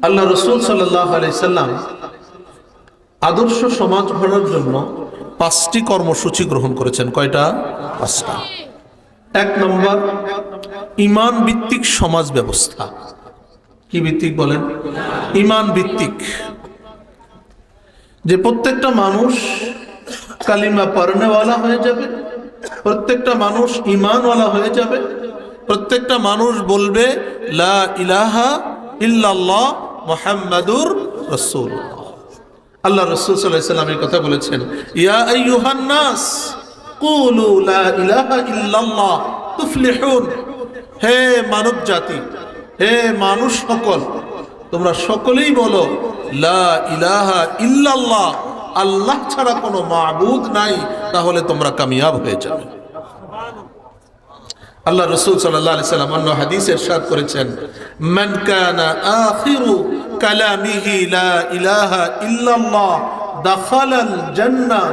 আল্লাহ রসুল সাল্লাল্লাহু আলাইহি সাল্লাম আদর্শ সমাজ গড়ার জন্য 5টি কর্মসূচি গ্রহণ করেছেন। কয়টা? 5টা। 1 নম্বর, ঈমান ভিত্তিক সমাজ ব্যবস্থা। কি ভিত্তিক বলেন? ঈমান ভিত্তিক। যে প্রত্যেকটা মানুষ কালিমা পড়নেওয়ালা হয়ে যাবে, প্রত্যেকটা মানুষ ঈমানওয়ালা হয়ে যাবে, প্রত্যেকটা মানুষ বলবে লা ইলাহা ইল্লাল্লাহ মুহাম্মাদুর রাসূলুল্লাহ। আল্লাহ রাসূল সাল্লাল্লাহু আলাইহি ওয়াসাল্লাম এই কথা বলেছেন, ইয়া আইয়ুহান নাস কুলু লা ইলাহা ইল্লাল্লাহ তুফলিহুন। হে মানব জাতি, হে মানুষ সকল, তোমরা সকলেই বলো লা ইলাহা ইল্লাল্লাহ, আল্লাহ ছাড়া কোনো মাবুদ নাই, তাহলে তোমরা কামিয়াব হয়ে যাবে। আল্লাহ রাসূল সাল্লাল্লাহু আলাইহি ওয়াসাল্লাম অন্য হাদিসে ইরশাদ করেছেন, মান কানা আখিরু কালামিহি লা ইলাহা ইল্লাল্লাহ দাখালাল জান্নাহ।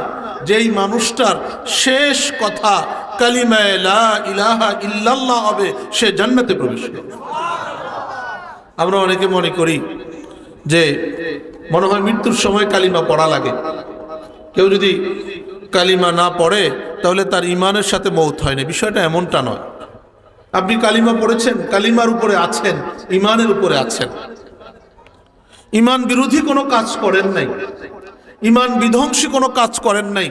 যেই মানুষটার শেষ কথা কালিমা লা ইলাহা ইল্লাল্লাহ হবে, সে জান্নাতে প্রবেশ করবে। আমরা অনেকে মনে করি যে মনে হয় মৃত্যুর সময় কালিমা পড়া লাগে। কেউ যদি কালিমা না পড়ে তাহলে তার ঈমানের সাথে মওত হয় না। বিষয়টা এমনটা নয়। আপনি কালিমা পড়েছেন, কালিমার উপরে আছেন, ঈমানের উপরে আছেন। ঈমান বিরোধী কোনো কাজ করেন নাই, ঈমান বিধ্বংসী কোনো কাজ করেন নাই।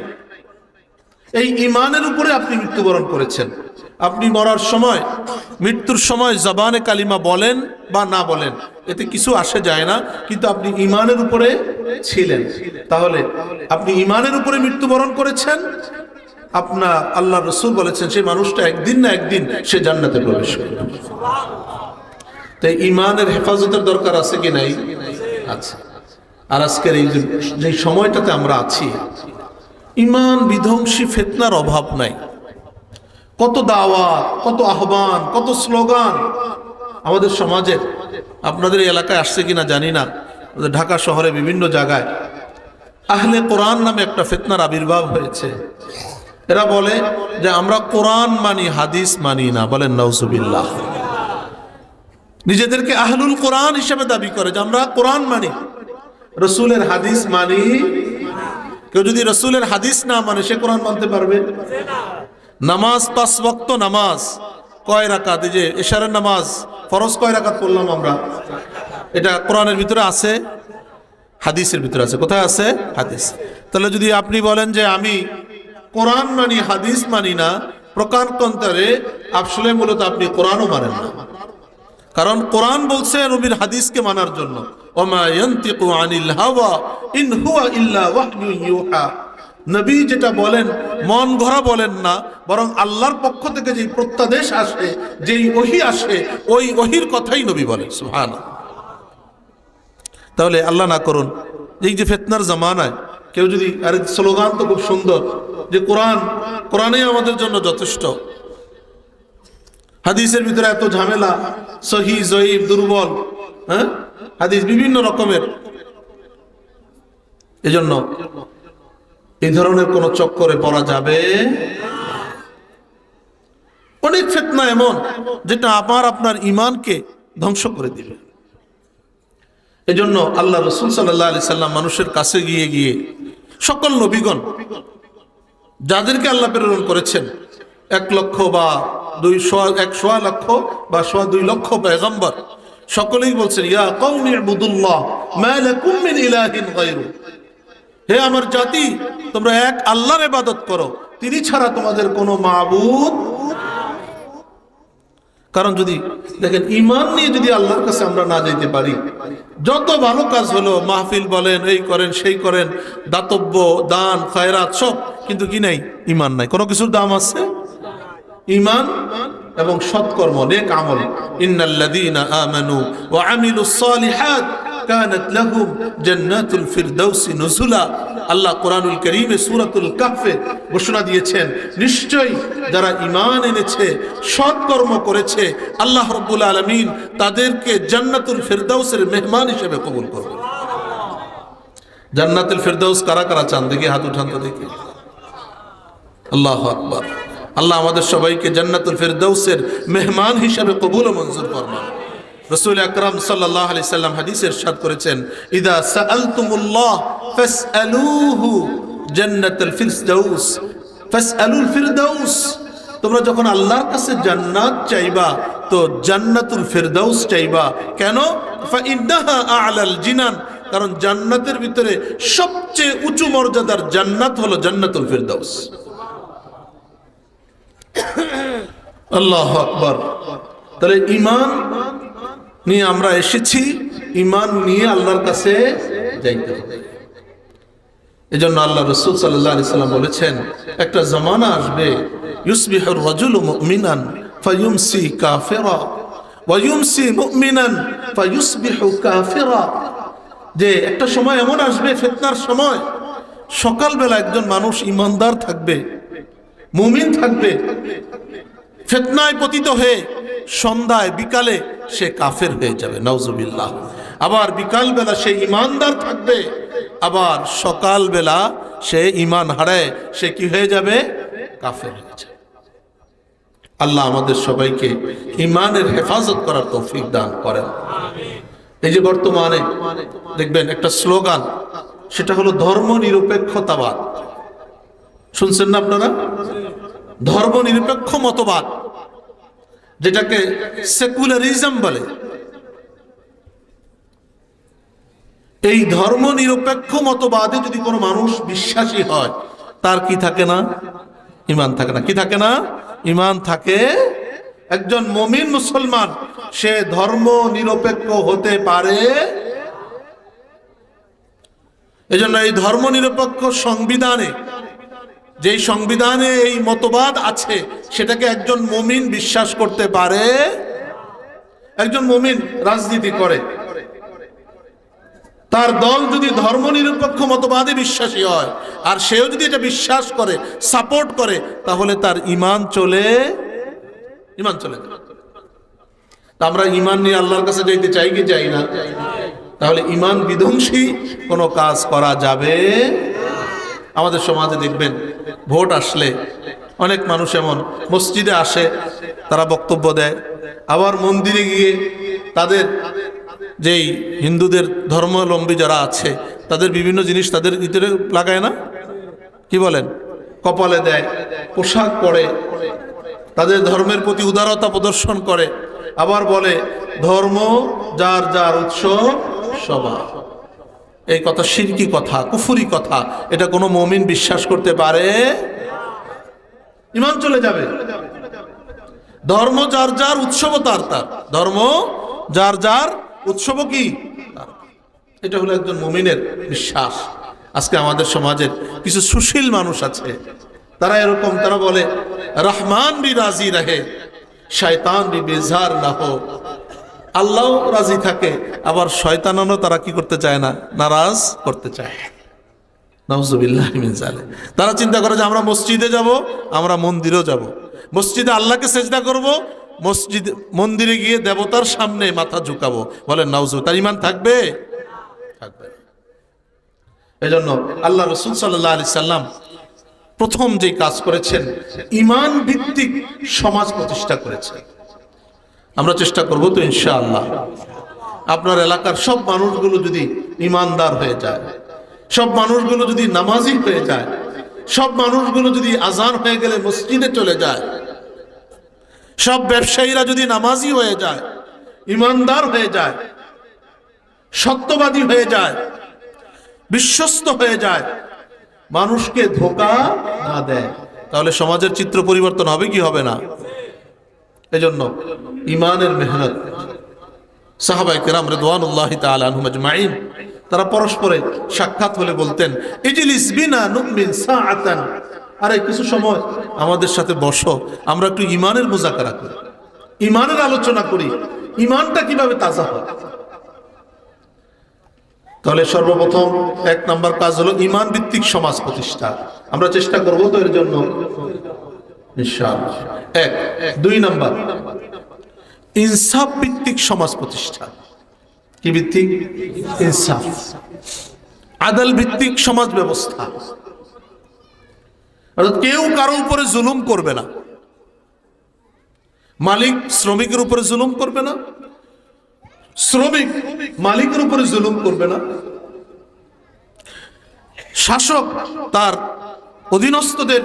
এই ঈমানের উপরে আপনি মৃত্যুবরণ করেছেন। আপনি মরার সময়, মৃত্যুর সময় জবানে কালিমা বলেন বা না বলেন, এতে কিছু আসে যায় না, কিন্তু আপনি ঈমানের উপরে ছিলেন। তাহলে আপনি ঈমানের উপরে মৃত্যুবরণ করেছেন। আপনার আল্লাহ রাসূল বলেছেন সেই মানুষটা একদিন না একদিন সে জান্নাতে প্রবেশ করবে। তাই ঈমানের হেফাজতের দরকার আছে কি নাই? আছে। আর আজকের এই যে সময়টাতে আমরা আছি, ঈমান বিধ্বংসী ফিতনার অভাব নাই। কত দাওয়াত, কত আহ্বান, কত স্লোগান আমাদের সমাজে। আপনাদের এই এলাকায় আসছে কিনা জানি না, ঢাকা শহরে বিভিন্ন জায়গায় আহলে কোরআন নামে একটা ফিতনার আবির্ভাব হয়েছে। এরা বলে যে আমরা কোরআন মানি, হাদিস মানি না। বলেন নাউজুবিল্লাহ। নিজেদেরকে আহলুল কোরআন হিসেবে দাবি করে যে আমরা কোরআন মানি, রাসূলের হাদিস মানি। কেউ যদি রাসূলের হাদিস না মানে সে কোরআন মানতে পারবে না। নামাজ 5 ওয়াক্ত নামাজ কয় রাকাত? এই যে ইশারের নামাজ ফরজ কয় রাকাত পড়লাম আমরা, এটা কোরআনের ভিতরে আছে, হাদিসের ভিতরে আছে। কোথায় আছে? হাদিস। তাহলে যদি আপনি বলেন যে আমি কোরআন মানি, হাদিস মানি না, প্রকারান্তরে আসলে মূলত আপনি কোরআনও মানেন না। কারণ কোরআন বলছে নবীর হাদিসকে মানার জন্য, ওমা ইয়ানতিকু আনিল হাওয়া ইন হুয়া ইল্লা ওয়াহয়ুন ইউহা। নবী যেটা বলেন মন গড়া বলেন না, বরং আল্লাহর পক্ষ থেকে যেই প্রত্যাদেশ আসে, যেই ওহী আসে, ওই ওহীর কথাই নবী বলেন। সুবহানাল্লাহ। তাহলে আল্লাহ না করুন এই যে ফিতনার জামানায় কেউ যদি, আর স্লোগান তো খুব সুন্দর যে কোরআনই আমাদের জন্য যথেষ্ট, হাদিসের ভিতরে এত ঝামেলা, সহিহ জয়ীফ দুর্বল, হ্যাঁ হাদিস বিভিন্ন রকমের। এজন্য এই ধরনের কোন চক্করে পড়া যাবে। অনেক ফিতনা এমন যেটা আপনার ঈমানকে ধ্বংস করে দিবে। এজন্য আল্লাহ রাসূল সাল্লাল্লাহু আলাইহি সাল্লাম মানুষের কাছে গিয়ে গিয়ে সকল নবীগণ যাদেরকে আল্লাহ প্রেরণ করেছেন, 1 লক্ষ বা 1 লক্ষ বা 2 লক্ষ পয়গম্বর, সকলেই বলছেন ইয়া কওমি ইবুদুল্লাহ মা লাকুম মিন ইলাহিন গায়রু। হে আমার জাতি, তোমরা এক আল্লাহর ইবাদত করো, তিনি ছাড়া তোমাদের কোনো মাবুদ। কারণ যদি দেখেন ঈমান নিয়ে যদি আল্লাহর কাছে আমরা না যেতে পারি, যত ভালো কাজ হলো, মাহফিল বলেন, এই করেন সেই করেন, দাতব্য দান খায়রাত সব, কিন্তু কি নাই? ঈমান নাই। কোনো কিছুর দাম আছে? ঈমান এবং সৎকর্ম, নেক আমল। ইন্নাল্লাযীনা আমানু ওয়া আমিলুস সালিহাত কানাত লাহুম জান্নাতুল ফিরদাউসি নুজুলা। আল্লাহ কোরআনুল কারীমে সূরাতুল কাহফে ঘোষণা দিয়েছেন, নিশ্চয়ই যারা ঈমান এনেছে, সৎকর্ম করেছে, আল্লাহ রাব্বুল আলামিন তাদেরকে জান্নাতুল ফিরদাউসের মেহমান হিসেবে কবুল করবেন। জান্নাতুল ফিরদাউস কারা কারা চান? দেখি হাত উঠান তো দেখি। আল্লাহু আকবার। আল্লাহ আমাদের সবাইকে জান্নাতুল ফিরদাউসের মেহমান হিসেবে কবুল ও মঞ্জুর ফরমান। রাসূল আকরাম সাল্লাল্লাহু আলাইহি সাল্লাম হাদিসে ইরশাদ করেছেন, ইদা সাআলতুমুল্লাহ ফাসআলুহু জান্নাতুল ফিরদাউস ফাসআলুল ফিরদাউস। তোমরা যখন আল্লাহর কাছে জান্নাত চাইবা তো জান্নাতুল ফিরদাউস চাইবা। কেন? ফাইন্নাহা আ'লাল জিনান, কারণ জান্নাতের ভিতরে সবচেয়ে উঁচু মর্যাদার জান্নাত হলো জান্নাতুল ফিরদাউস। আল্লাহু আকবার। তাহলে ঈমান নিয়ে আমরা এসেছি, ঈমান নিয়ে আল্লাহর কাছে যাইতে হবে। এজন্য আল্লাহ রাসূল সাল্লাল্লাহু আলাইহি সাল্লাম বলেছেন, একটা জামানা আসবে ইউসবিহুর রাজুলু মুমিনান ফায়ুমসি কাফিরা ওয়া ইউমসি মুমিনান ফায়ুসবিহু কাফিরা। যে একটা সময় এমন আসবে, ফিতনার সময়, সকালবেলা একজন মানুষ ঈমানদার থাকবে, মুমিন থাকবে, ফিতনায় পতিত হয়ে সন্ধ্যায় বিকালে সে কাফের হয়ে যাবে, নাউজুবিল্লাহ। আবার বিকালবেলা সে ঈমানদার থাকবে, আবার সকালবেলা সে ঈমান হারায় সে কি হয়ে যাবে? কাফের হয়ে যাবে। আল্লাহ আমাদের সবাইকে ঈমানের হেফাজত করার তৌফিক দান করেন। এই যে বর্তমানে দেখবেন একটা স্লোগান, সেটা হলো ধর্ম নিরপেক্ষতাবাদ। শুনছেন না আপনারা? ধর্ম নিরপেক্ষ মতবাদ, যেটাকে সেকুলারিজম বলে। এই ধর্ম নিরপেক্ষ মতবাদে যদি কোনো মানুষ বিশ্বাসী হয়, তার কি থাকে না? ঈমান থাকে না। কি থাকে না? ঈমান থাকে। একজন মুমিন মুসলমান সে ধর্ম নিরপেক্ষ হতে পারে। এজন্য এই ধর্ম নিরপেক্ষ সংবিধানে, যেই সংবিধানে এই মতবাদ আছে, সেটাকে একজন মুমিন বিশ্বাস করতে পারে। একজন মুমিন রাজনীতি করে, তার দল যদি ধর্ম নিরপেক্ষ মতবাদে বিশ্বাসী হয় আর সেও যদি এটা বিশ্বাস করে, সাপোর্ট করে, তাহলে তার ঈমান চলে যাবে। আমরা ঈমান নিয়ে আল্লাহর কাছে যাইতে চাই কি চাই না? তাহলে ঈমান বিধ্বংসী কোনো কাজ করা যাবে। আমাদের সমাজে দেখবেন ভোট আসলে অনেক মানুষ এমন মসজিদে আসে, তারা বক্তব্য দেয়, আবার মন্দিরে গিয়ে তাদের যেই হিন্দুদের ধর্মাবলম্বী যারা আছে তাদের বিভিন্ন জিনিস তাদের ভিতরে লাগায় না, কি বলেন, কপালে দেয়, পোশাক পরে, তাদের ধর্মের প্রতি উদারতা প্রদর্শন করে, আবার বলে ধর্ম যার যার উৎসব সবার। এই কথা শিরকি কথা, কুফরি কথা। এটা কোনো মুমিন বিশ্বাস করতে পারে? ঈমান চলে যাবে। ধর্ম যার যার উৎসব তার তার, ধর্ম যার যার উৎসব কি তার। এটা হলো একজন মুমিনের বিশ্বাস। আজকে আমাদের সমাজের কিছু সুশীল মানুষ আছে, তারা এরকম, তারা বলে রহমান বি রাজি রহে শয়তান বি বেজার না হো। আল্লাহ রাজি থাকে, আবার শয়তানও তারা কি করতে চায় না, নারাজ করতে চায়। নাউজুবিল্লাহ মিন যালিক। তারা চিন্তা করে যে আমরা মসজিদে যাব, আমরা মন্দিরেও যাব, মসজিদে আল্লাহকে সেজদা করব, মন্দিরে গিয়ে দেবতার সামনে মাথা ঝুঁকাবো। বলেন নাউজু, তার ঈমান থাকবে? থাকবে। এজন্য আল্লাহ রাসূল সাল্লাল্লাহু আলাইহি সাল্লাম প্রথম যে কাজ করেছেন, ঈমান ভিত্তিক সমাজ প্রতিষ্ঠা করেছেন। আমরা চেষ্টা করব তো ইনশাআল্লাহ, আপনার এলাকার সব মানুষগুলো যদি ঈমানদার হয়ে যায়, সব মানুষগুলো যদি নামাজি হয়ে যায়, সব মানুষগুলো যদি আজান হয়ে গেলে মসজিদে চলে যায়, সব ব্যবসায়ীরা যদি নামাজি হয়ে যায়, ঈমানদার হয়ে যায়, সত্যবাদী হয়ে যায়, বিশ্বস্ত হয়ে যায়, মানুষকে ধোঁকা না দেয়, তাহলে সমাজের চিত্র পরিবর্তন হবে কি হবে না? এজন্য ঈমানের মেহনত। সাহাবায়ে কেরাম রিদওয়ানুল্লাহি তাআলা আনহুম আজমাইন, তারা পরস্পরে সাক্ষাৎ হলে বলতেন, ইজলিস বিনা নুমিন সাআতান, আরে কিছু সময় আমাদের সাথে বসো, আমরা একটু ঈমানের মুযাকারা করি, ঈমানের আলোচনা করি, ঈমানটা কিভাবে তাজা হয়। তাহলে সর্বপ্রথম এক নাম্বার কাজ হলো ঈমান ভিত্তিক সমাজ প্রতিষ্ঠা। আমরা চেষ্টা করব তো এর জন্য ইনশাআল্লাহ। এক। দুই নাম্বার, ইনসাফ ভিত্তিক সমাজ প্রতিষ্ঠা। কি ভিত্তিক? ইনসাফ, আদল ভিত্তিক সমাজ ব্যবস্থা। অর্থাৎ কেউ কারো উপরে জুলুম করবে না, মালিক শ্রমিকের উপরে জুলুম করবে না, শ্রমিক মালিকের উপরে জুলুম করবে না, শাসক তার অধীনস্থদের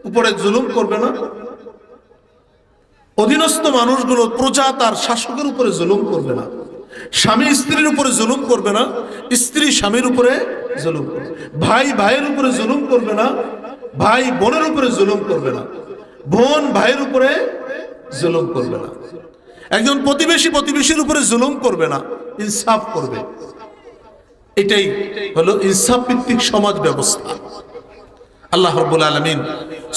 উপরে জুলুম করবে না, অধীনস্থ মানুষগুলো প্রজা তার শাসকের উপরে জুলুম করবে না, স্বামী স্ত্রীর উপরে জুলুম করবে না, স্ত্রী স্বামীর উপরে জুলুম করবে, ভাই ভাইয়ের উপরে জুলুম করবে না, ভাই বোনের উপরে জুলুম করবে না, বোন ভাইয়ের উপরে জুলুম করবে না, একজন প্রতিবেশী প্রতিবেশীর উপরে জুলুম করবে না, ইনসাফ করবে। এটাই হলো ইনসাফ ভিত্তিক সমাজ ব্যবস্থা। আল্লাহ রাব্বুল আলামিন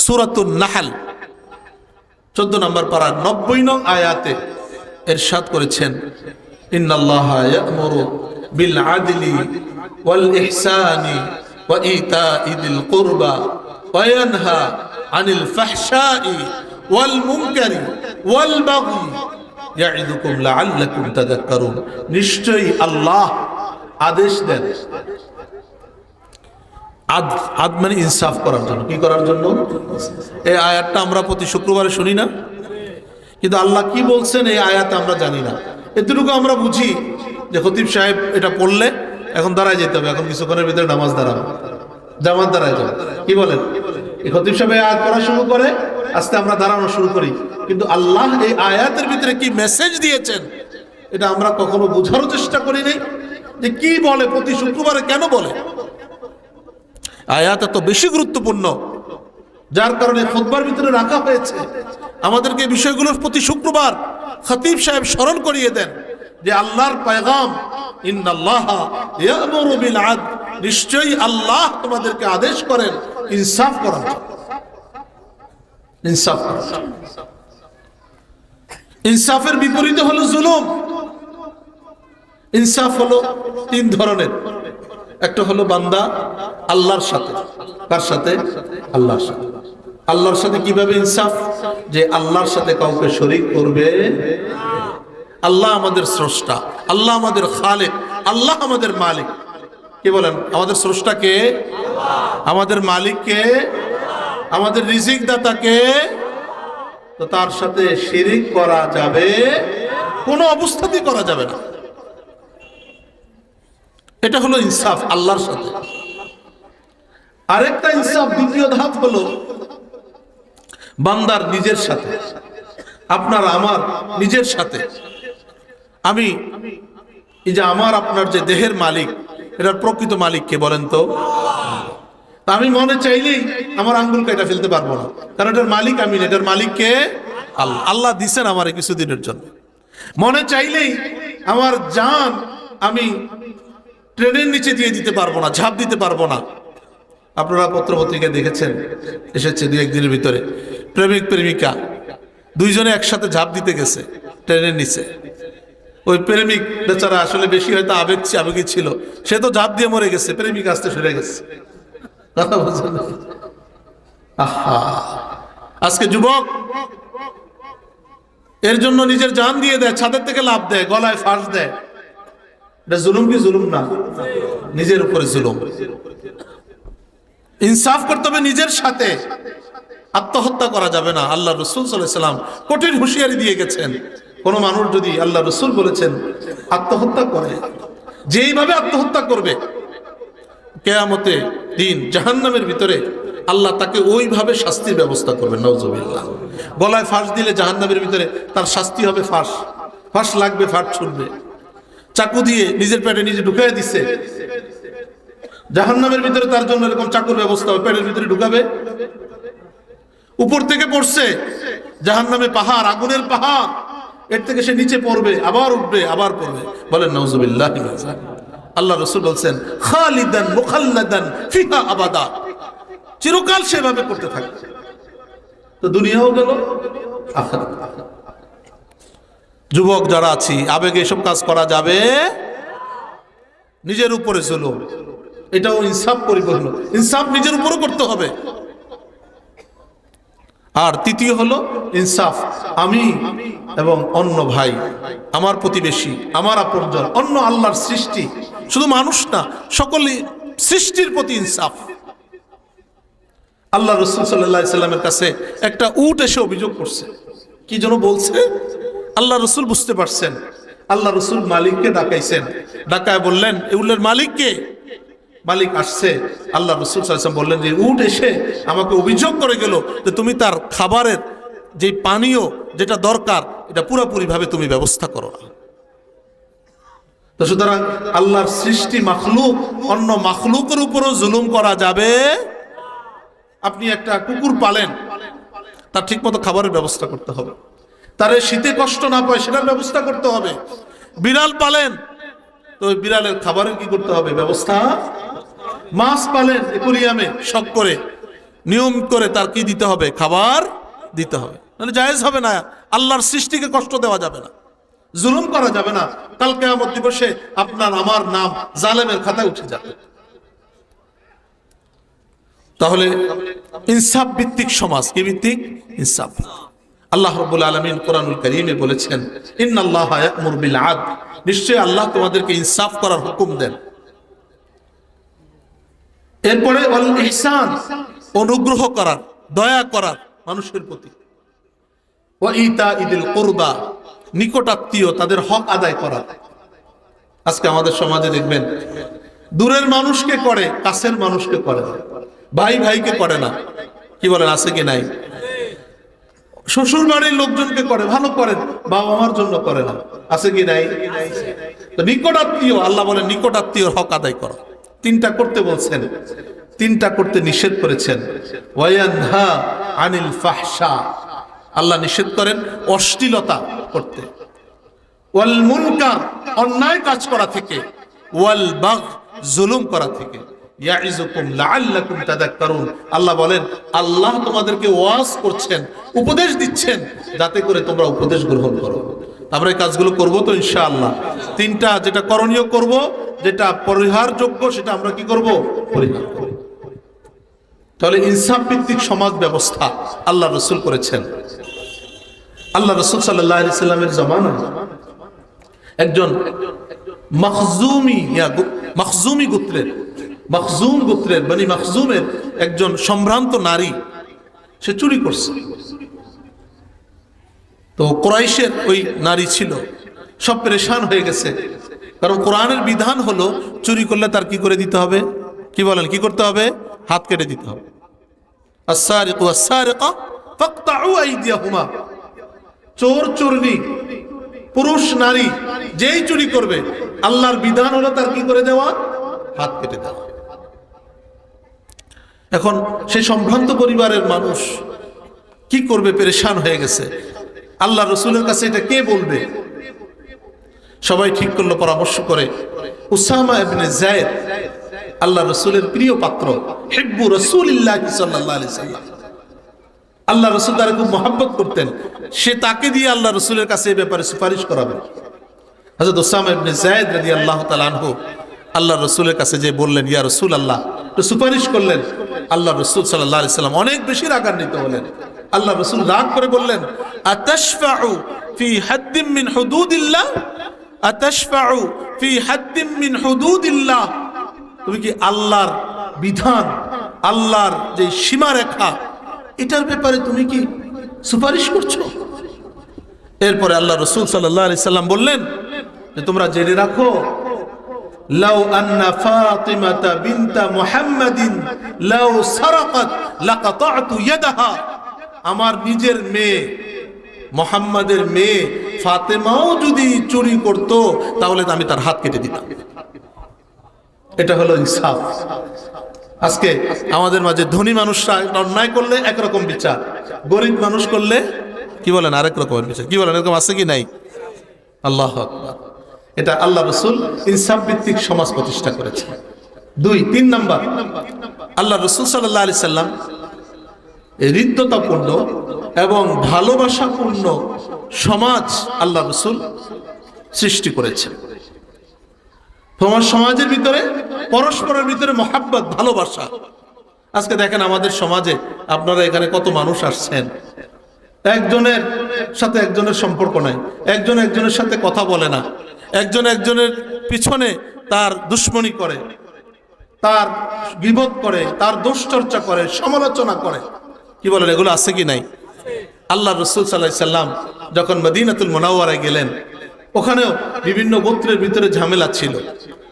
সূরাতুন নাহল 14 নম্বর পারা 90 নং আয়াতে ইরশাদ করেছেন, ইন্নাল্লাহা ইয়া'মুরু বিল আদলি ওয়াল ইহসানি ওয়া ইতা'i যিল কুরবা ওয়া ইয়ানহা আনিল ফাহশাই ওয়াল মুনকারি ওয়াল বাগই ইয়া'iদুকুম লাআল্লাকুম তাযাক্কারুন। নিশ্চয়ই আল্লাহ আদেশ দেন, আদ মানে ইনসাফ করার জন্য। কি করার জন্য? এই আয়াতটা আমরা প্রতি শুক্রবারে শুনি না, কিন্তু আল্লাহ কি বলছেন এই আয়াতে আমরা জানি না। এতটুকু আমরা বুঝি যে খতিব সাহেব এটা পড়লে এখন দাঁড়ায় যেতে হবে, এখন কিছুক্ষণের ভিতরে নামাজ দাঁড়াবো, জামাত দাঁড়ায় যাবে। কি বলেন? এই খতিব সাহেব আয়াত পড়া শুরু করে, আস্তে আমরা দাঁড়ানো শুরু করি, কিন্তু আল্লাহ এই আয়াতের ভিতরে কি মেসেজ দিয়েছেন এটা আমরা কখনো বোঝারও চেষ্টা করি নাই, যে কি বলে, প্রতি শুক্রবারে কেন বলে। আয়াত এত বেশি গুরুত্বপূর্ণ, যার কারণে খুতবার ভিতরে রাখা হয়েছে। আমাদেরকে বিষয়গুলো প্রতি শুক্রবার খতিব সাহেব স্মরণ করিয়ে দেন যে আল্লাহর পয়গাম, ইন্নাল্লাহা ইয়া'মুরু বিল আদল, নিশ্চয়ই আল্লাহ তোমাদেরকে আদেশ করেন ইনসাফ করার জন্য। ইনসাফ করার জন্য। ইনসাফের বিপরীতে হলো জুলুম। ইনসাফ হলো তিন ধরনের। একটা হলো বান্দা আল্লাহর সাথে। কার সাথে? আল্লাহর সাথে। আল্লাহর সাথে কিভাবে ইনসাফ? যে আল্লাহর সাথে কাউকে শরীক করবে। আল্লাহ আমাদের স্রষ্টা, আল্লাহ আমাদের খালেক, আল্লাহ আমাদের মালিক। কি বলেন? আমাদের স্রষ্টা কে? আমাদের মালিক কে? আমাদের রিজিক দাতা কে? তো তার সাথে শিরিক করা যাবে, কোনো অবস্থাতেই করা যাবে না। এটা হলো ইনসাফ আল্লাহর সাথে। আরেকটা ইনসাফ, দ্বিতীয় ধাপ হলো বান্দার নিজের সাথে, আপনার আমার নিজের সাথে। আমি এই যে আমার আপনার যে দেহের মালিক, এটার প্রকৃত মালিক কে বলেন তো? আমি মনে চাইলেই আমার আঙ্গুল কেটে ফেলতে পারবো না, কারণ এটার মালিক আমি না, এটার মালিক কে? আল্লাহ। আল্লাহ দিছেন আমার কিছুদিনের জন্য। মনে চাইলেই আমার জান আমি ট্রেনের নিচে দিয়ে দিতে পারবো না, ঝাঁপ দিতে পারবো না। আপনারা পত্রপত্রিকা দেখেছেন, এসেছে দুই একদিনের ভিতরে, প্রেমিক প্রেমিকা দুইজনে একসাথে ঝাঁপ দিতে গেছে ট্রেনের নিচে। ওই প্রেমিক বেচারা আসলে বেশি হয়তো আবেগী ছিল, সে তো ঝাঁপ দিয়ে মরে গেছে, প্রেমিক আসতে সরে গেছে। কথা বলছেন? আহা, আজকে যুবক এর জন্য নিজের জান দিয়ে দেয়, ছাদের থেকে লাফ দেয়, গলায় ফাঁস দেয়। এটা জুলুম কি জুলুম না? নিজের উপরে জুলুম। ইনসাফ করতে হবে নিজের সাথে। আত্মহত্যা করা যাবে না। আল্লাহ রাসূল সাল্লাল্লাহু আলাইহি ওয়াসাল্লাম কঠিন হুঁশিয়ারি দিয়ে গেছেন, কোন মানুষ যদি, আল্লাহ রাসূল বলেছেন, আত্মহত্যা করে, যেইভাবে আত্মহত্যা করবে কিয়ামতে দিন জাহান্নামের ভিতরে আল্লাহ তাকে ওইভাবে শাস্তির ব্যবস্থা করবেন। নাউজুবিল্লাহ। গলায় ফাঁস দিলে জাহান্নামের ভিতরে তার শাস্তি হবে ফাঁস, ফাঁস লাগবে, ফাঁস ছুটবে। চাকু দিয়ে নিজের পেটে নিজে ঢুকাই দিচ্ছে, জাহান্নামের ভিতরে তার জন্য এরকম চাকুর ব্যবস্থা হবে, পেটের ভিতরে ঢুকাবে। উপর থেকে পড়ছে জাহান্নামে পাহাড়, আগুনের পাহাড়, এর থেকে সে নিচে পড়বে, আবার উঠবে, আবার পড়বে। বলেন নাউজুবিল্লাহ। আল্লাহ রাসূল বলছেন, খালিদান মুখাল্লাদান ফিহা আবাদা, চিরকাল সেভাবে করতে থাকবে। তো দুনিয়াও গেল, আখিরাত। যুবক যারা আছি, আবেগে এসব কাজ করা যাবে। নিজের উপরে জুলুম, এটাও ইনসাফ পরিপূর্ণ। ইনসাফ নিজের উপরও করতে হবে। আর তৃতীয় হলো ইনসাফ আমি এবং অন্য ভাই, আমার প্রতিবেশী, আমার আপনজন, অন্য আল্লাহর সৃষ্টি, শুধু মানুষ না, সকলেই সৃষ্টির প্রতি ইনসাফ। আল্লাহ রাসূল সাল্লাল্লাহু আলাইহি সাল্লামের কাছে একটা উট এসে অভিযোগ করছে। কি যেন বলছে? আল্লাহ রাসূল বুঝতে পারছেন আল্লাহ রসুল মালিককে ডাকাইছেন, ডাকায় বললেন এই উটের মালিক কে? মালিক আসছে। আল্লাহ রসুল সাল্লাল্লাহু আলাইহি ওয়াসাল্লাম বললেন যে উট এসে আমাকে অভিযোগ করে গেল যে তুমি তার খাবারের যে পানীয় যেটা দরকার এটা পুরোপুরি ভাবে তুমি ব্যবস্থা করো না। তো সুতরাং আল্লাহর সৃষ্টি মাখলুক, অন্য মাখলুকের উপরও জুলুম করা যাবে। আপনি একটা কুকুর পালেন, তার ঠিক মতো খাবারের ব্যবস্থা করতে হবে, তার শীতে কষ্ট না পায় সেটার ব্যবস্থা করতে হবে। বিড়াল পালেন, তো ওই বিড়ালের খাবারের কি করতে হবে? ব্যবস্থা। মাছ পালেন একুরিয়ামে শখ করে, নিয়ম করে তার কি দিতে হবে? খাবার দিতে হবে, মানে জায়েজ হবে না। আল্লাহর সৃষ্টিকে কষ্ট দেওয়া যাবে না, জুলুম করা যাবে না। কাল কিয়ামত দিবসে আপনার আমার নাম জালেমের খাতায় উঠে যাবে। তাহলে ইনসাফ ভিত্তিক সমাজ, কি ভিত্তিক? ইনসাফ। আল্লাহ রাব্বুল আলামিন কোরআনুল কারীমে বলেছেন ইন্নাল্লাহা ইয়া'মুরু বিল আদল, নিশ্চয়ই আল্লাহ তোমাদেরকে ইনসাফ করার হুকুম দেন। এরপরে ওয়াল ইহসান, অনুগ্রহ করার, দয়া করার মানুষের প্রতি। ওয়া ইতাইদিল কুরবা, নিকটাত্মীয় তাদের হক আদায় করা। আজকে আমাদের সমাজে দেখবেন দূরের মানুষকে করে, কাছের মানুষকে করে না, ভাই ভাইকে করে না। কি বলেন, আছে কি নাই? শ্বশুর বাড়ির লোকজনকে করে, ভালো করেন, বাবা মার জন্য করে না, আছে কি নাই? তো নিকটাত্মীয়, আল্লাহ বলেন নিকটাত্মীয় হক আদায় করো। তিনটা করতে বলছেন, তিনটা করতে নিষেধ করেছেন। ওয়ায়ানহা আনিল ফাহশা, আল্লাহ নিষেধ করেন অশ্লীলতা করতে। ওয়াল মুনকার, অন্যায় কাজ করা থেকে। ওয়াল বাগয়, জুলুম করা থেকে। ইয়াইযুকুম লাআল্লাকুম তাযাক্কারুন, আল্লাহ বলেন আল্লাহ তোমাদেরকে ওয়াজ করছেন, উপদেশ দিচ্ছেন, যাতে করে তোমরা উপদেশ গ্রহণ করো। আমরা এই কাজগুলো করব তো ইনশাআল্লাহ। তিনটা যেটা করণীয় করব, যেটা পরিহারযোগ্য সেটা আমরা কি করব? পরিহার করব। তাহলে ইনসাফ ভিত্তিক সমাজ ব্যবস্থা আল্লাহ রাসূল করেছেন। আল্লাহ রাসূল সাল্লাল্লাহু আলাইহি সাল্লামের জামানায় একজন মখজুমি গোত্রের, মখজুম গোত্রের বনি মখজুমের একজন সম্ভ্রান্ত নারী, সে চুরি করছে। তো কুরাইশের ওই নারী ছিল, সব পেরেশান হয়ে গেছে, কারণ কোরআনের বিধান হলো চুরি করলে তার কি করে দিতে হবে? কি বলেন, কি করতে হবে? হাত কেটে দিতে হবে। আস-সারিকু ওয়াস-সারিকা ফাকতাউ আইদিয়াহুমা, চোর চোরনি, পুরুষ নারী যেই চুরি করবে আল্লাহর বিধান হলো তার কি করে দেওয়া? হাত কেটে দেওয়া। এখন সেই সম্ভ্রান্ত পরিবারের মানুষ কি করবে? পেরেশান হয়ে গেছে। আল্লাহ রাসূলের কাছে এটা কে বলবে? সবাই ঠিক করলো, পরামর্শ করে উসামা ইবনে যায়েদ, আল্লাহ রাসূলের প্রিয় পাত্র, হিব্বু রাসূলিল্লাহ সাল্লাল্লাহু আলাইহি সাল্লাম, আল্লাহ রাসূল তাকে খুব মহব্বত করতেন, সে তাকে দিয়ে আল্লাহ রাসূলের কাছে এই ব্যাপারে সুপারিশ করাবেন। হযরত উসামা ইবনে যায়েদ রাদিয়াল্লাহু তাআলা আনহু আল্লাহ রাসূলের কাছে যে বললেন ইয়া রাসূলুল্লাহ, তো সুপারিশ করলেন। আল্লাহ রাসূল সাল্লাল্লাহু আলাইহি সাল্লাম অনেক বেশি রাগান্বিত হলেন। আল্লাহ রাসূল রাগ করে বললেন আতাশফাউ ফি হাদ্দিন মিন হুদুদিল্লাহ, আতাশফাউ ফি হাদ্দিন মিন হুদুদিল্লাহ, তুমি কি আল্লাহর বিধান, আল্লাহর যে সীমারেখা, এটার ব্যাপারে তুমি কি সুপারিশ করছো? এরপরে আল্লাহ রাসূল সাল্লাল্লাহু আলাইহি সাল্লাম বললেন যে তোমরা জেনে রাখো, লাউ আন্না ফাতিমাতা বিনতা মুহাম্মাদিন লাউ সারাকাত লাকাতা'তু ইয়াদাহা, আমার নিজের মেয়ে, মুহাম্মাদের মেয়ে ফাতেমাও যদি চুরি করত তাহলে আমি তার হাত কেটে দিতাম। এটা হলো ইনসাফ। আজকে আমাদের মাঝে ধনী মানুষরা অন্যায় করলে একরকম বিচার, গরিব মানুষ করলে কি বলেন আরেক রকমের বিচার। কি বলেন, এরকম আছে কি নাই? আল্লাহু আকবার। এটা আল্লাহ রাসূল ইনসাফ ভিত্তিক সমাজ প্রতিষ্ঠা করেছে। 2-3 নাম্বার, আল্লাহ রাসূল সাল্লাল্লাহু আলাইহি সাল্লাম হৃদ্যতাপূর্ণ এবং ভালোবাসাপূর্ণ সমাজ আল্লাহ রাসূল সৃষ্টি করেছেন। তোমার সমাজের ভিতরে পরস্পরের ভিতরে মহাব্বত, ভালোবাসা। আজকে দেখেন আমাদের সমাজে, আপনারা এখানে কত মানুষ আসছেন, একজনের সাথে একজনের সম্পর্ক নাই, একজন একজনের সাথে কথা বলে না, একজন একজনের পিছনে তার দুশ্মনী করে, তার গীবত করে, তার দোষ চর্চা করে, সমালোচনা করে। কি বলেন, এগুলো আছে কি নাই? আল্লাহ রাসূল সাল্লাল্লাহু আলাইহি সাল্লাম যখন মদিনাতুল মুনাওয়ারায় গেলেন, ওখানেও বিভিন্ন গোত্রের ভিতরে ঝামেলা ছিল,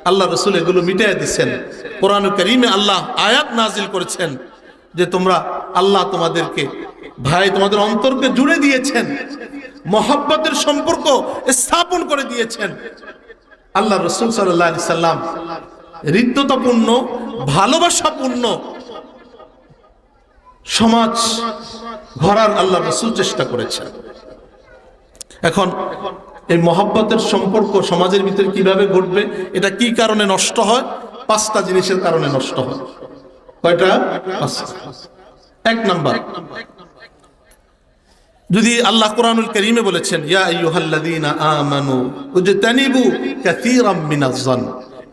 আল্লাহ রসুল এগুলো মিটাইয়া দিচ্ছেন। কোরআন কারীমে আল্লাহ আয়াত নাজিল করেছেন যে তোমরা, আল্লাহ তোমাদেরকে ভাই তোমাদের অন্তরকে জুড়ে দিয়েছেন, মহব্বতের সম্পর্ক স্থাপন করে দিয়েছেন। আল্লাহ রসুল সাল্লাল্লাহু আলাইহি সাল্লাম হৃদ্যতাপূর্ণ, ভালোবাসাপূর্ণ সমাজ গড়ার আল্লাহ রসুল চেষ্টা করেছেন। এখন এই মহব্বতের সম্পর্ক সমাজের ভিতরে কিভাবে ঘটবে, এটা কি কারণে নষ্ট হয়? 5টা জিনিসের কারণে নষ্ট হয়। কয়টা? 5টা। 1 নাম্বার, যদি আল্লাহ কোরআনুল কারীমে বলেছেন ইয়া আইয়ুহাল্লাযীনা আমানু ইজতানিবু কাসীরাম মিনাজ যান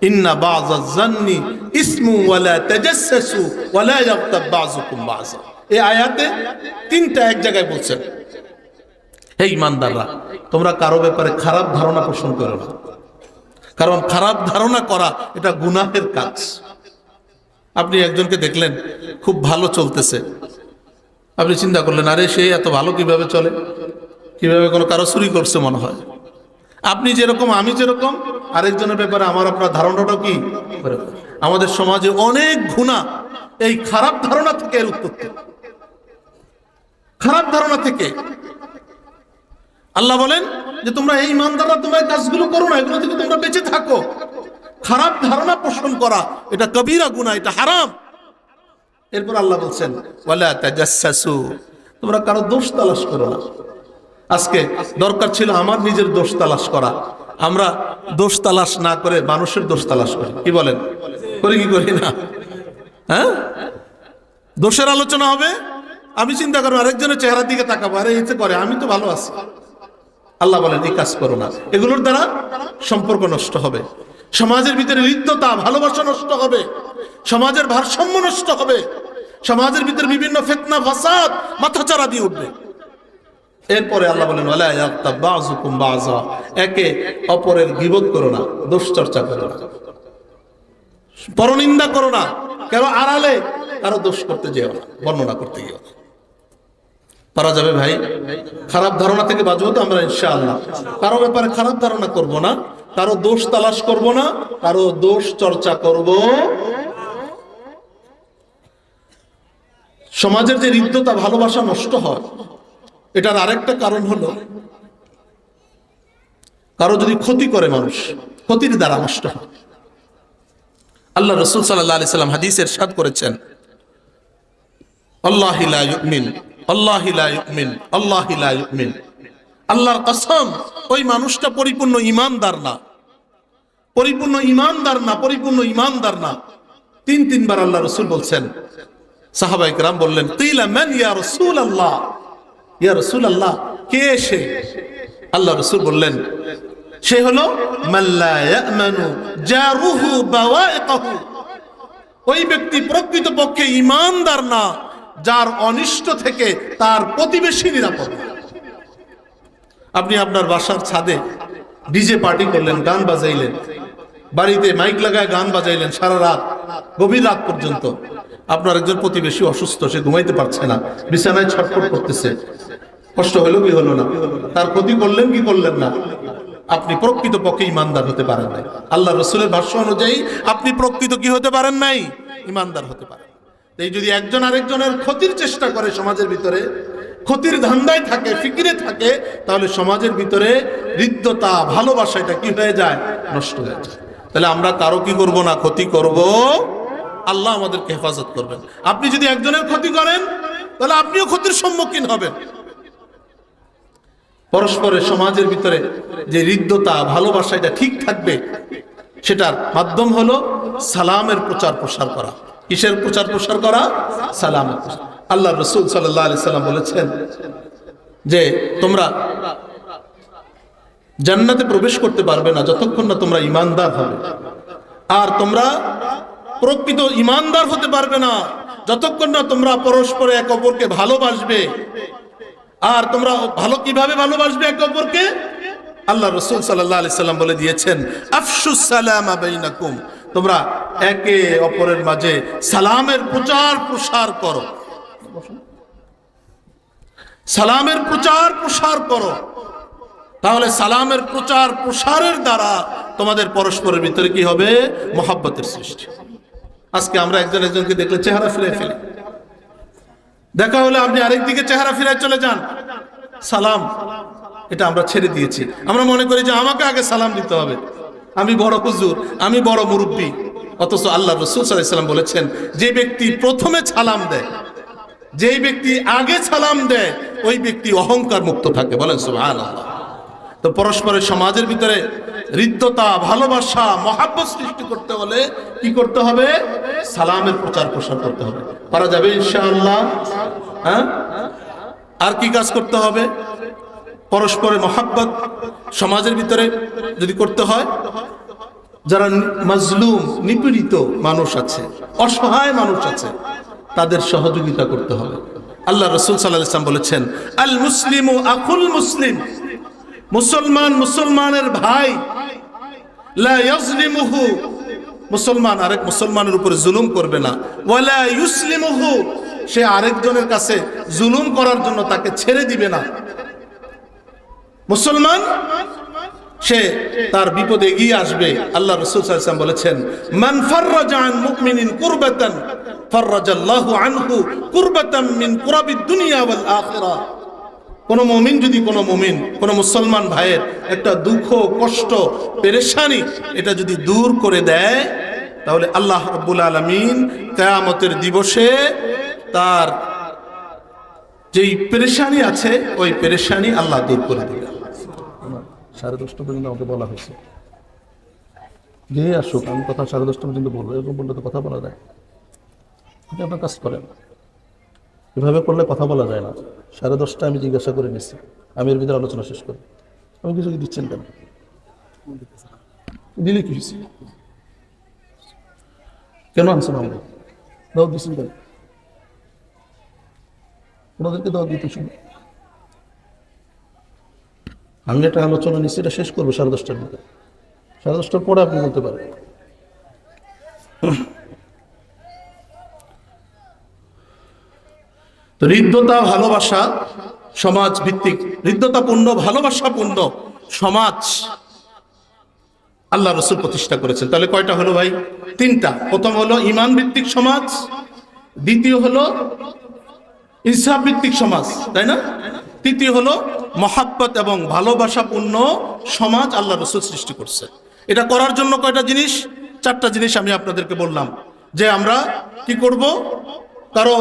ইন্না বা'যাজ যান্নি ইসমু ওয়া লা তাজাসসু ওয়া লা ইয়াগতাব বা'যুকুম বা'যা। এই আয়াতে 3টা এক জায়গায় বলছেন, হে ঈমানদাররা, তোমরা কারো ব্যাপারে খারাপ ধারণা পোষণ করো না, কারণ খারাপ ধারণা করা এটা গুনাহের কাজ। আপনি একজনকে দেখলেন খুব ভালো চলতেছে, আপনি চিন্তা করলেন আরে সে এত ভালো কিভাবে চলে, কিভাবে কোনো কারো চুরি করছে মনে হয়। আপনি যেরকম আমি যেরকম, আরেকজনের ব্যাপারে আমার আপনার ধারণাটা কি? আমাদের সমাজে অনেক গুনাহ এই খারাপ ধারণা থেকে এর উৎপত্তি, খারাপ ধারণা থেকে। আল্লাহ বলেন যে তোমরা এই ঈমানদাররা তোমরা কাজগুলো করো না, এগুলো থেকে তোমরা বেঁচে থাকো। খারাপ ধারণা পোষণ করা এটা কবিরা গুনাহ, এটা হারাম। এরপর আল্লাহ বলছেন ওয়ালা তাজাসসু, তোমরা কারো দোষ তালাশ করো না। আজকে দরকার ছিল আমার নিজের দোষ তালাশ করা, আমরা দোষ তালাশ না করে মানুষের দোষ তালাশ করি। কি বলেন? করি কি করি না? হ্যাঁ, দোষের আলোচনা হবে, আমি চিন্তা করবো আরেকজনের চেহারার দিকে তাকাবো, আরে এতে করে আমি তো ভালো আছি। আল্লাহ বলেন এই কাজ করো না, এগুলোর দ্বারা সম্পর্ক নষ্ট হবে, সমাজের ভিতরে হৃদ্যতা ভালোবাসা নষ্ট হবে, সমাজের ভারসাম্য নষ্ট হবে, সমাজের ভিতরে বিভিন্ন ফিতনা ফাসাদ মাথাচাড়া দিয়ে উঠবে। এরপরে আল্লাহ বলেন ওয়ালা ইয়াগতাব বা'যুকুম বা'যা, একে অপরের গীবত করো না, দোষ চর্চা করো না, পরনিন্দা করো না, কারো আড়ালে কারো দোষ করতে যেও না, বর্ণনা করতে গিয়ে পারা যাবে ভাই? খারাপ ধারণা থেকে বাঁচবো তো আমরা ইনশাআল্লাহ। কারো ব্যাপারে খারাপ ধারণা করব না, কারো দোষ তালাশ করব না, কারো দোষ চর্চা করব। সমাজের যে হৃদ্যতা ভালোবাসা নষ্ট হয়, এটার আরেকটা কারণ হলো কারো যদি ক্ষতি করে মানুষ, ক্ষতির দ্বারা নষ্ট হয়। আল্লাহ রাসূল সাল্লাল্লাহু আলাইহি সাল্লাম হাদিসে ইরশাদ করেছেন আল্লাহি লা ইউমিন, আল্লাহি লা ইউমিন, আল্লাহি লা ইউমিন। আল্লাহর কসম, ওই মানুষটা পরিপূর্ণ ঈমানদার না, পরিপূর্ণ ঈমানদার না, পরিপূর্ণ ঈমানদার না। 3বার আল্লাহ রাসূল বলছেন। সাহাবায়ে কেরাম বললেন কিলা মান ইয়া রাসূলুল্লাহ, ইয়া রাসূলুল্লাহ কে সে? আল্লাহ রাসূল বললেন সে হলো মান লা ইয়ামানু জারুহু বাওয়াইকাহু, ওই ব্যক্তি প্রকৃতপক্ষে ঈমানদার না যার অনিষ্ট থেকে তার প্রতিবেশী নিরাপদ। আপনি আপনার বাসার ছাদে ডিজে পার্টি করলেন, গান বাজাইলেন, বাড়িতে মাইক লাগায় গান বাজাইলেন সারা রাত, গভীর রাত পর্যন্ত। আপনার একজন প্রতিবেশী অসুস্থ, সে ঘুমাইতে পারছে না, বিছানায় ছটফট করতেছে, কষ্ট হলো কি হলো না? তার ক্ষতি করলেন কি করলেন না? আপনি প্রকৃতপক্ষে ঈমানদার হতে পারেন নাই। আল্লাহ রাসূলের ভাষ্য অনুযায়ী আপনি প্রকৃত কি হতে পারেন নাই? ঈমানদার হতে পারেন। এই যদি একজন আরেকজনের ক্ষতির চেষ্টা করে, সমাজের ভিতরে ক্ষতির ধান্দায় থাকে, ফিকিরে থাকে, তাহলে সমাজের ভিতরে হৃদ্যতা ভালোবাসা এটা কি হয়ে যায়? নষ্ট হয়ে যায়। তাহলে আমরা কারো কি করব না, ক্ষতি করব, আল্লাহ আমাদেরকে হেফাজত করবেন। আপনি যদি একজনের ক্ষতি করেন তাহলে আপনিও ক্ষতির সম্মুখীন হবেন। পরস্পরের সমাজের ভিতরে যে হৃদ্যতা ভালোবাসা এটা ঠিক থাকবে, সেটার মাধ্যম হলো সালামের প্রচার প্রসার করা। কিসের প্রচার প্রসার করা? সালামের প্রচার। আল্লাহ রাসূল সাল্লাল্লাহু আলাইহি সাল্লাম বলেছেন যে তোমরা জান্নাতে প্রবেশ করতে পারবে না যতক্ষণ না তোমরা ঈমানদার হবে, আর তোমরা প্রকৃত ঈমানদার হতে পারবে না যতক্ষণ না তোমরা পরস্পরে এক অপরকে ভালোবাসবে। আর তোমরা ভালো কিভাবে ভালোবাসবে এক অপরকে? আল্লাহ রাসূল সাল্লাল্লাহু আলাইহি সাল্লাম বলে দিয়েছেন আফশুস সালামা বাইনাকুম, তোমরা একে অপরের মাঝে সালামের প্রচার প্রসার করো, সালামের প্রচার প্রসার করো। তাহলে সালামের প্রচার প্রসারের দ্বারা তোমাদের পরস্পরের ভিতরে কি হবে? মহাব্বতের সৃষ্টি। আজকে আমরা একজন একজনকে দেখলে চেহারা ফিরে ফেলি, দেখা হলে আপনি আরেক দিকে চেহারা ফিরে চলে যান। সালাম এটা আমরা ছেড়ে দিয়েছি। আমরা মনে করি যে আমাকে আগে সালাম দিতে হবে, আমি বড় হুজুর, আমি বড় মুরব্বী। অথচ আল্লাহ রাসূল সাল্লাল্লাহু আলাইহি ওয়াসাল্লাম বলেছেন, যে ব্যক্তি প্রথমে সালাম দেয়, যেই ব্যক্তি আগে সালাম দেয়, ওই ব্যক্তি অহংকার মুক্ত থাকে। বলেন সুবহানাল্লাহ। তো পরস্পরের সমাজের ভিতরে হৃদ্যতা, ভালোবাসা, মহাব্বত সৃষ্টি করতে হলে কি করতে হবে? সালামের প্রচার প্রসার করতে হবে। পারা যাবে ইনশাআল্লাহ? হ্যাঁ। আর কি কাজ করতে হবে? পরস্পরের মহাব্বত সমাজের ভিতরে যদি করতে হয়, যারা মাজলুম, নিপীড়িত মানুষ আছে, অসহায় মানুষ আছে, তাদের সহযোগিতা করতে হবে। আল্লাহ রাসূল সাল্লাল্লাহু আলাইহি ওয়াসাল্লাম বলেছেন, আল মুসলিমু আখুল মুসলিম, মুসলমান মুসলমানের ভাই, লা ইয়াজলিমুহু, মুসলমান আরেক মুসলমানের উপরে জুলুম করবে না, ওয়ালা ইউসলিমুহু, সে আরেকজনের কাছে জুলুম করার জন্য তাকে ছেড়ে দিবে না। মুসলমান সে তার বিপদে এগিয়ে আসবে। আল্লাহ রাসূল সাল্লাল্লাহু আলাইহি ওয়াসাল্লাম বলেছেন, মান ফাররাজা আন মুমিনিন কুরবাতান ফাররাজাল্লাহু আনহু কুরবাতান মিন কুরাবিদ দুনিয়া ওয়াল আখিরাহ। কোন মুমিন যদি কোন মুসলমান ভাইয়ের একটা দুঃখ, কষ্ট, পেরেশানি এটা যদি দূর করে দেয়, তাহলে আল্লাহ রাব্বুল আলামিন কিয়ামতের দিবসে তার যেই পেরেশানি আছে ওই পেরেশানি আল্লাহ দূর করে দিবে। 10:30 পর্যন্ত আমাকে বলা হয়েছে যে আসুক, আমি কথা 10:30 পর্যন্ত বলবো। এরকম বললে তো কথা বলা যায়। আপনি আপনার কাজ করেন, এভাবে করলে কথা বলা যায় না। 10:30 আমি জিজ্ঞাসা করে নিচ্ছি, আমি এর ভিতরে আলোচনা শেষ করি। আমি কিছু কি দিচ্ছেন কেন? দিলে কি হয়েছে? কেন আনছেন আমাকে? দাওয়াত দিচ্ছেন কেন? ওনাদেরকে দাওয়াত দিতে শুনুন। আমি একটা আলোচনা নিচ্ছি, এটা শেষ করবো 10:30 মধ্যে। 10:30 পরে আপনি বলতে পারেন। তো হৃদ্যতা, ভালোবাসা, সমাজ ভিত্তিক হৃদ্যতাপূর্ণ, ভালোবাসাপূর্ণ সমাজ আল্লাহ রাসূল প্রতিষ্ঠা করেছেন। তাহলে কয়টা হলো ভাই? 3টা। প্রথম হলো ঈমান ভিত্তিক সমাজ, দ্বিতীয় হলো ইনসাফ ভিত্তিক সমাজ, তাই না? তৃতীয় হলো মহাব্বত এবং ভালোবাসাপূর্ণ সমাজ আল্লাহ রাসূল সৃষ্টি করছে। এটা করার জন্য কয়টা জিনিস? 4টা জিনিস আমি আপনাদেরকে বললাম, যে আমরা কি করব? কারো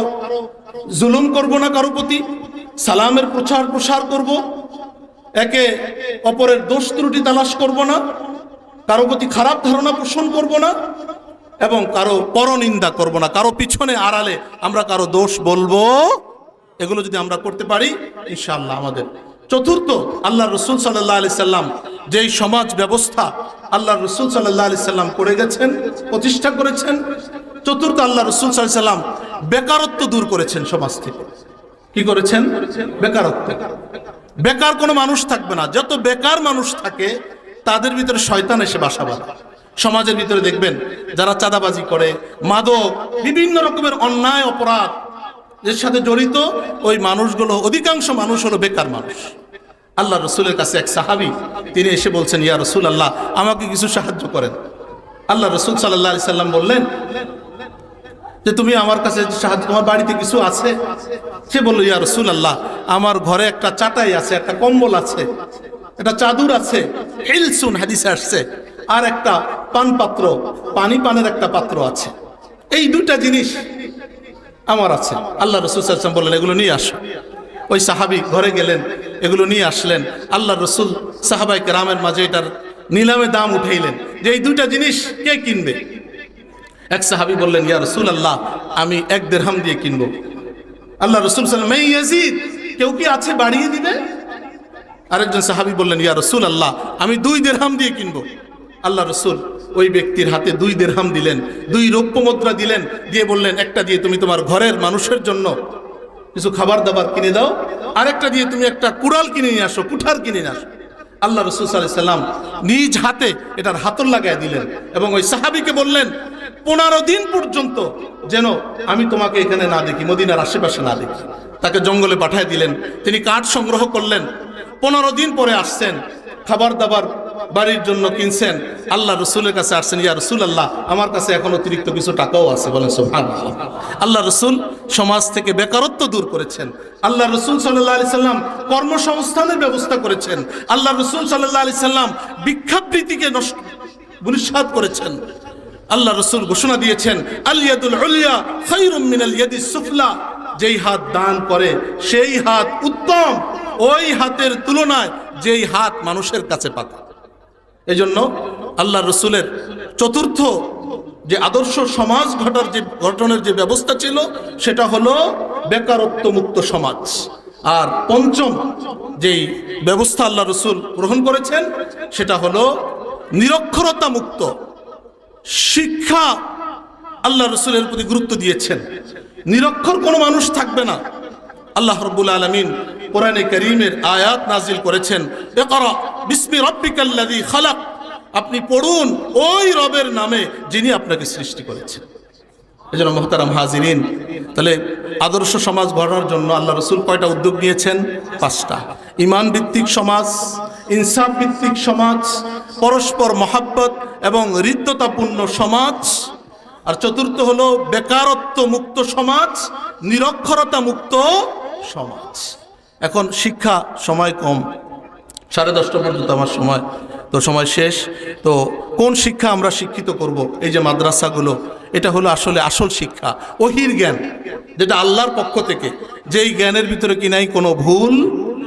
জুলুম করব না, কারো প্রতি সালামের প্রচার প্রসার করব, একে অপরের দোষ ত্রুটি তালাশ করব না, কারো প্রতি খারাপ ধারণা পোষণ করব না, এবং কারো পরনিন্দা করব না, কারো পিছনে আড়ালে আমরা কারো দোষ বলবো। এগুলো যদি আমরা করতে পারি ইনশাআল্লাহ আমাদের। চতুর্থ, আল্লাহ রাসূল সাল্লাল্লাহু আলাইহি সাল্লাম যেই সমাজ ব্যবস্থা আল্লাহ রাসূল সাল্লাল্লাহু আলাইহি সাল্লাম করে গেছেন, প্রতিষ্ঠা করেছেন। চতুর্থ, আল্লাহ রাসূল সাল্লাল্লাহু আলাইহি সাল্লাম বেকারত্ব দূর করেছেন সমাজ থেকে। কি করেছেন? বেকারত্ব। বেকার কোনো মানুষ থাকবে না। যত বেকার মানুষ থাকে তাদের ভিতরে শয়তান এসে বাসা বাঁধে। সমাজের ভিতরে দেখবেন যারা চাঁদাবাজি করে, মাদক, বিভিন্ন রকমের অন্যায় অপরাধ এর সাথে জড়িত, ওই মানুষগুলো, অধিকাংশ মানুষ হলো বেকার মানুষ। আল্লাহ রাসূলের কাছে এক সাহাবী, তিনি এসে বলছেন, ইয়া রাসূলুল্লাহ, আমাকে কিছু সাহায্য করেন। আল্লাহ রাসূল সাল্লাল্লাহু আলাইহি সাল্লাম বললেন যে তুমি আমার কাছে সাহায্য, তোমার বাড়িতে কিছু আছে? সে বলল, ইয়া রাসূলুল্লাহ, আমার ঘরে একটা চাটাই আছে, একটা কম্বল আছে, একটা চাদর আছে, হিলসুন হাদিসে আসছে, আর একটা পান পাত্র, পানি পানের একটা পাত্র আছে। এই 2টা জিনিস আমার আছে। আল্লাহ রাসূল সাল্লাল্লাহু আলাইহি ওয়াসাল্লাম বললেন, এগুলো নিয়ে আসো। ওই সাহাবী ঘরে গেলেন, এগুলো নিয়ে আসলেন। আল্লাহ রাসূল সাহাবায়ে কেরামের মাঝে এটার নিলামে দাম উঠাইলেন যে এই 2টা জিনিস কে কিনবে? এক সাহাবী বললেন, ইয়া রাসূলুল্লাহ, আমি 1 দিরহাম দিয়ে কিনবো। আল্লাহ রাসূল সাল্লাল্লাহু আলাইহি ওয়াসাল্লাম, মাই ইয়াজিদ, কেউ কি আছে বাড়িয়ে দিবে? আরেকজন সাহাবী বললেন, ইয়া রাসূলুল্লাহ, আমি 2 দিরহাম দিয়ে কিনবো। আল্লাহ রাসূল ওই ব্যক্তির হাতে 2 দিরহাম দিলেন, 2 রৌপ্য মুদ্রা দিলেন, দিয়ে বললেন, একটা দিয়ে তুমি তোমার ঘরের মানুষের জন্য কিছু খাবার দাবার কিনে দাও, আরেকটা দিয়ে তুমি একটা কুড়াল কিনে নিয়ে আসো, কুঠার কিনে নিয়ে আসো। আল্লাহ রাসূল সাল্লাল্লাহু আলাইহি ওয়াসাল্লাম নিজ হাতে এটার হাতল লাগায় দিলেন এবং ওই সাহাবীকে বললেন, 15 দিন পর্যন্ত যেন আমি তোমাকে এখানে না দেখি, মদিনার আশেপাশে না দেখি। তাকে জঙ্গলে পাঠিয়ে দিলেন। তিনি কাঠ সংগ্রহ করলেন, 15 দিন পরে আসছেন, খাবার দাবার বাড়ির জন্য কিনছেন, আল্লাহ রসুলের কাছে আসছেন, ইয়া রাসূলুল্লাহ আমার কাছে এখন অতিরিক্ত কিছু টাকাও আছে, বলেন সুবহানাল্লাহ। আল্লাহ রসুল সমাজ থেকে বেকারত্ব দূর করেছেন। আল্লাহ রসুল সাল্লাল্লাহু আলাইহি সাল্লাম কর্মসংস্থানের ব্যবস্থা করেছেন। আল্লাহ রসুল সাল্লাল্লাহু আলাইহি সাল্লাম ভিক্ষাবৃত্তিকে নিষেধ করেছেন। আল্লাহ রসুল ঘোষণা দিয়েছেন, আল ইয়াদুল উলিয়া খায়রুম মিনাল ইয়াদিস সুফলা, যেই হাত দান করে সেই হাত উত্তম ওই হাতের তুলনায় যেই হাত মানুষের কাছে পাতা। এই জন্য আল্লাহ রসুলের চতুর্থ যে আদর্শ সমাজ গঠনের যে ব্যবস্থা ছিল সেটা হলো বেকারত্ব মুক্ত সমাজ। আর পঞ্চম যেই ব্যবস্থা আল্লাহ রসুল গ্রহণ করেছেন সেটা হলো নিরক্ষরতা মুক্ত শিক্ষা। আল্লাহ রসুলের প্রতি গুরুত্ব দিয়েছেন, নিরক্ষর কোনো মানুষ থাকবে না। আল্লাহ রাব্বুল আলামিন কোরআনে কারীমের আয়াত নাজিল করেছেন, ইকরা বিসমি রাব্বিকাল্লাযী খালাক, আপনি পড়ুন ওই রবের নামে যিনি আপনাকে সৃষ্টি করেছেন। এজন্য মুহতারাম হাজিরিন, তাহলে আদর্শ সমাজ গড়ার জন্য আল্লাহ রসুল কয়টা উদ্যোগ নিয়েছেন? 5টা। ঈমান ভিত্তিক সমাজ, ইনসাফ ভিত্তিক সমাজ, পরস্পর মহাব্বত এবং হৃদ্যতাপূর্ণ সমাজ, আর চতুর্থ হলো বেকারত্ব মুক্ত সমাজ, নিরক্ষরতা মুক্ত সমাজ। এখন শিক্ষা, সময় কম, 10:30 পর্যন্ত আমার সময়, তো সময় শেষ। তো কোন শিক্ষা আমরা শিক্ষিত করব? এই যে মাদ্রাসাগুলো, এটা হলো আসলে আসল শিক্ষা, ওহির জ্ঞান, যেটা আল্লাহর পক্ষ থেকে, যেই জ্ঞানের ভিতরে কি নাই কোনো ভুল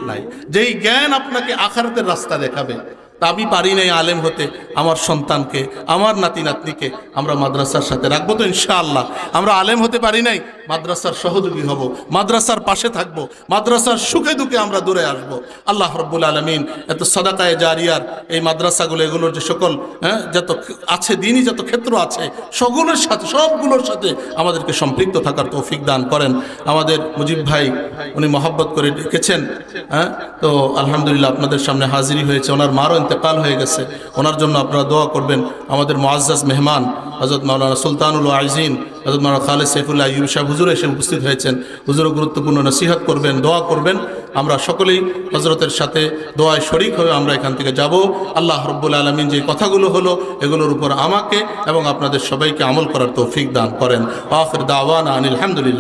নাই, যেই জ্ঞান আপনাকে আখিরাতের রাস্তা দেখাবে। তা আমি পারি নাই আলেম হতে, আমার সন্তানকে, আমার নাতি নাতনিকে আমরা মাদ্রাসার সাথে রাখবো তো ইনশাআল্লাহ। আমরা আলেম হতে পারি নাই, মাদ্রাসার সহযোগী হব, মাদ্রাসার পাশে থাকব, মাদ্রাসার সুখে দুঃখে আমরা দূরে আসব। আল্লাহ রাব্বুল আলামিন এত সাদাকায়ে জারিয়ার এই মাদ্রাসাগুলো, এগুলোর যে সকল যত আছে দিনই যত ক্ষেত্র আছে সকলের সাথে, সবগুলোর সাথে আমাদেরকে সম্পৃক্ত থাকার তৌফিক দান করেন। আমাদের মুজিব ভাই উনি মহব্বত করে ডেকেছেন, তো আলহামদুলিল্লাহ আপনাদের সামনে হাজিরি হয়েছে। ওনার মারও ইন্তেকাল হয়ে গেছে, ওনার জন্য আপনারা দোয়া করবেন। আমাদের মুআজ্জাজ মেহমান হযরত মাওলানা সুলতানুল ওয়াইজিন হযরত মাওলানা খালেদ সাইফুল্লাহ আইয়ুবী সাহেব হুজুর এসে উপস্থিত হয়েছেন। হুজুরও গুরুত্বপূর্ণ নসিহত করবেন, দোয়া করবেন। আমরা সকলেই হযরতের সাথে দোয়ায় শরীক হয়ে আমরা এখান থেকে যাব। আল্লাহ রাব্বুল আলামিন যে কথাগুলো হলো এগুলোর উপর আমাকে এবং আপনাদের সবাইকে আমল করার তৌফিক দান করেন। আখির দাওয়ানা আনিল হামদুলিল্লাহ।